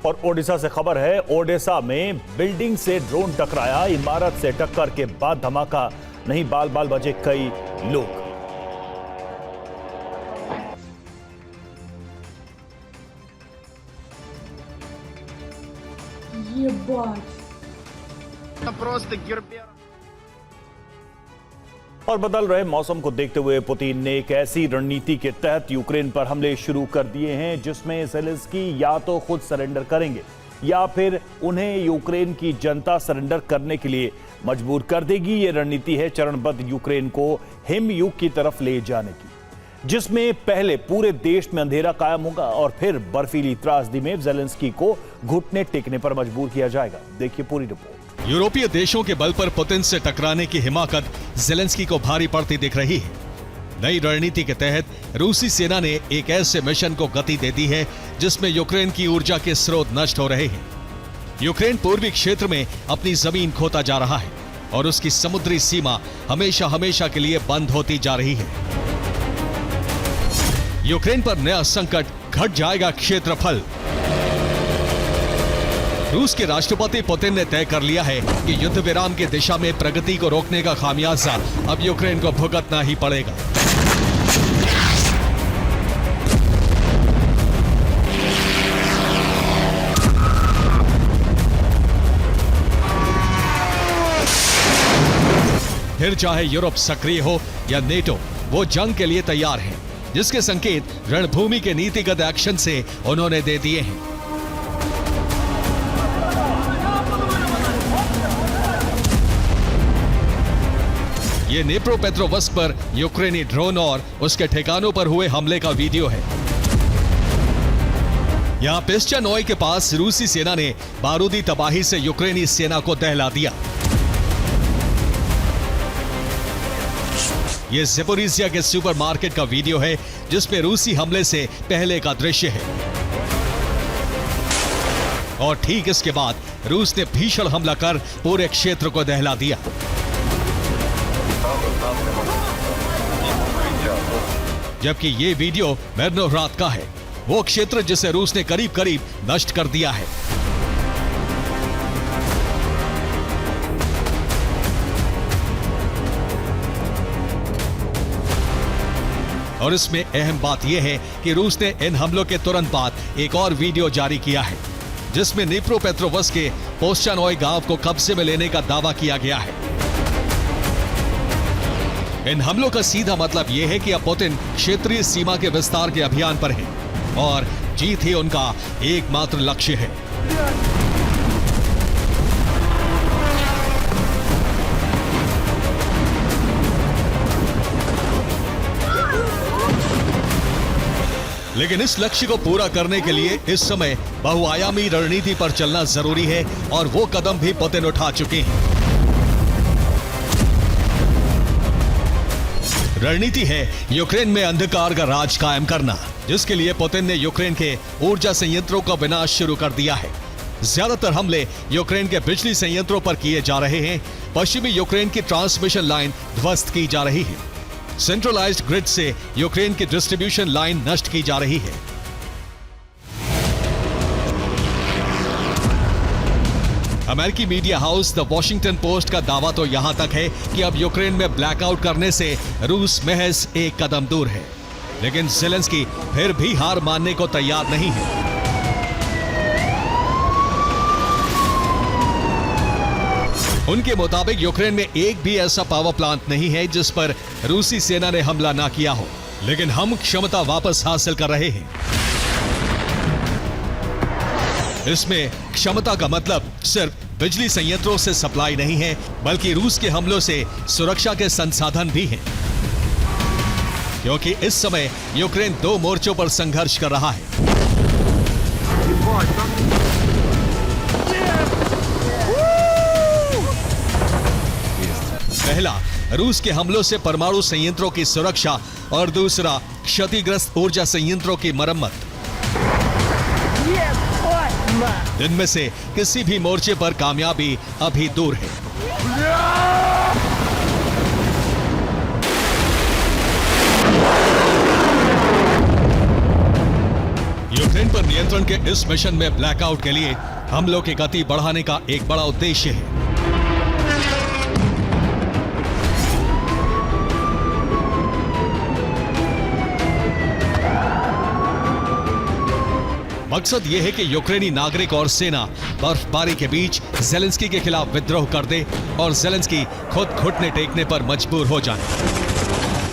और ओडिशा से खबर है। ओडिशा में बिल्डिंग से ड्रोन टकराया, इमारत से टक्कर के बाद धमाका, नहीं बाल बाल बचे कई लोग। और बदल रहे मौसम को देखते हुए पुतिन ने एक ऐसी रणनीति के तहत यूक्रेन पर हमले शुरू कर दिए हैं जिसमें ज़ेलेंस्की या तो खुद सरेंडर करेंगे या फिर उन्हें यूक्रेन की जनता सरेंडर करने के लिए मजबूर कर देगी। ये रणनीति है चरणबद्ध यूक्रेन को हिमयुग की तरफ ले जाने की, जिसमें पहले पूरे देश में अंधेरा कायम होगा और फिर बर्फीली त्रासदी में ज़ेलेंस्की को घुटने टेकने पर मजबूर किया जाएगा। देखिए पूरी रिपोर्ट। यूरोपीय देशों के बल पर पुतिन से टकराने की हिमाकत ज़ेलेंस्की को भारी पड़ती दिख रही है। नई रणनीति के तहत रूसी सेना ने एक ऐसे मिशन को गति दे दी है जिसमें यूक्रेन की ऊर्जा के स्रोत नष्ट हो रहे हैं। यूक्रेन पूर्वी क्षेत्र में अपनी जमीन खोता जा रहा है और उसकी समुद्री सीमा हमेशा हमेशा के लिए बंद होती जा रही है। यूक्रेन पर नया संकट, घट जाएगा क्षेत्रफल। रूस के राष्ट्रपति पुतिन ने तय कर लिया है कि युद्ध विराम की दिशा में प्रगति को रोकने का खामियाजा अब यूक्रेन को भुगतना ही पड़ेगा। फिर चाहे यूरोप सक्रिय हो या नेटो, वो जंग के लिए तैयार है, जिसके संकेत रणभूमि के नीतिगत एक्शन से उन्होंने दे दिए हैं। ये नेप्रोपेट्रोवस्क पर यूक्रेनी ड्रोन और उसके ठिकानों पर हुए हमले का वीडियो है। यहां पिस्चानोय के पास रूसी सेना ने बारूदी तबाही से यूक्रेनी सेना को दहला दिया। यह ज़ेपोरिज़िया के सुपरमार्केट का वीडियो है जिसमें रूसी हमले से पहले का दृश्य है और ठीक इसके बाद रूस ने भीषण हमला कर पूरे क्षेत्र को दहला दिया। जबकि ये वीडियो मिर्नोहराद का है, वो क्षेत्र जिसे रूस ने करीब करीब नष्ट कर दिया है। और इसमें अहम बात यह है कि रूस ने इन हमलों के तुरंत बाद एक और वीडियो जारी किया है जिसमें नेप्रोपेट्रोवस्क के पोस्चानोय गांव को कब्जे में लेने का दावा किया गया है। इन हमलों का सीधा मतलब यह है कि अब पुतिन क्षेत्रीय सीमा के विस्तार के अभियान पर हैं और जीत ही उनका एकमात्र लक्ष्य है। लेकिन इस लक्ष्य को पूरा करने के लिए इस समय बहुआयामी रणनीति पर चलना जरूरी है और वो कदम भी पुतिन उठा चुके हैं। रणनीति है यूक्रेन में अंधकार का राज कायम करना, जिसके लिए पुतिन ने यूक्रेन के ऊर्जा संयंत्रों का विनाश शुरू कर दिया है। ज्यादातर हमले यूक्रेन के बिजली संयंत्रों पर किए जा रहे हैं। पश्चिमी यूक्रेन की ट्रांसमिशन लाइन ध्वस्त की जा रही है। सेंट्रलाइज्ड ग्रिड से यूक्रेन की डिस्ट्रीब्यूशन लाइन नष्ट की जा रही है। अमेरिकी media house the Washington post का दावा तो यहां तक है कि अब यूक्रेन में ब्लैकआउट करने से रूस महज एक कदम दूर है, लेकिन ज़ेलेंस्की फिर भी हार मानने को तैयार नहीं है। उनके मुताबिक यूक्रेन में एक भी ऐसा पावर प्लांट नहीं है जिस पर रूसी सेना ने हमला ना किया हो, लेकिन हम क्षमता वापस हासिल कर रहे हैं। इसमें क्षमता का मतलब सिर्फ बिजली संयंत्रों से सप्लाई नहीं है, बल्कि रूस के हमलों से सुरक्षा के संसाधन भी हैं, क्योंकि इस समय यूक्रेन 2 मोर्चों पर संघर्ष कर रहा है। पहला, रूस के हमलों से परमाणु संयंत्रों की सुरक्षा और दूसरा, क्षतिग्रस्त ऊर्जा संयंत्रों की मरम्मत। इनमें से किसी भी मोर्चे पर कामयाबी अभी दूर है। यूक्रेन पर नियंत्रण के इस मिशन में ब्लैकआउट के लिए हमलों की गति बढ़ाने का एक बड़ा उद्देश्य है। मकसद यह है कि यूक्रेनी नागरिक और सेना बर्फबारी के बीच ज़ेलेंस्की के खिलाफ विद्रोह कर दे और ज़ेलेंस्की खुद घुटने टेकने पर मजबूर हो जाए।